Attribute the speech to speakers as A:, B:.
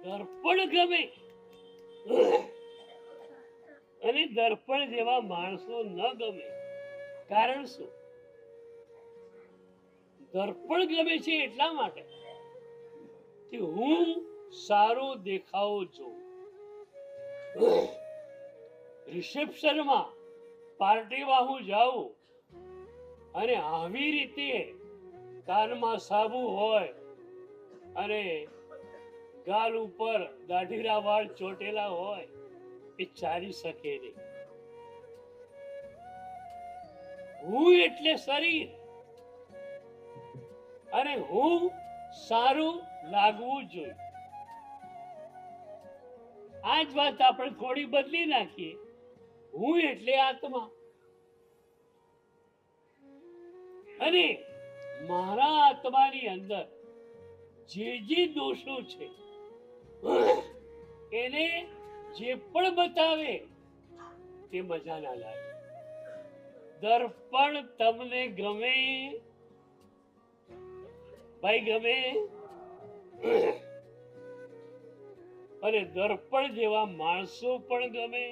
A: દર્પણ ગમે અને દર્પણ જેવા માણસો ન ગમે. કારણ શું? દર્પણ ગમે છે એટલા માટે કે હું સારો દેખાવો જોઉં. રિસેપ્શનમાં, પાર્ટીમાં હું જાઉં અને આવી રીતે કાનમાં સાબુ હોય અને ગાલ ઉપર દાઢીના વાળ ચોટેલા હોય, એ ચાલી શકે નહીં. હું એટલે શરીર અને હું સારું લાગવું જોઈએ. આ જ વાત આપણે થોડી બદલી નાખીએ. હું એટલે આત્મા અને મારા આત્માની અંદર જે દોષો છે એને જે પણ બતાવે તે મજા ના લાગે. દર્પણ તમને ગમે? ભાઈ ગમે? અને દર્પણ જેવા માણસો પણ ગમે.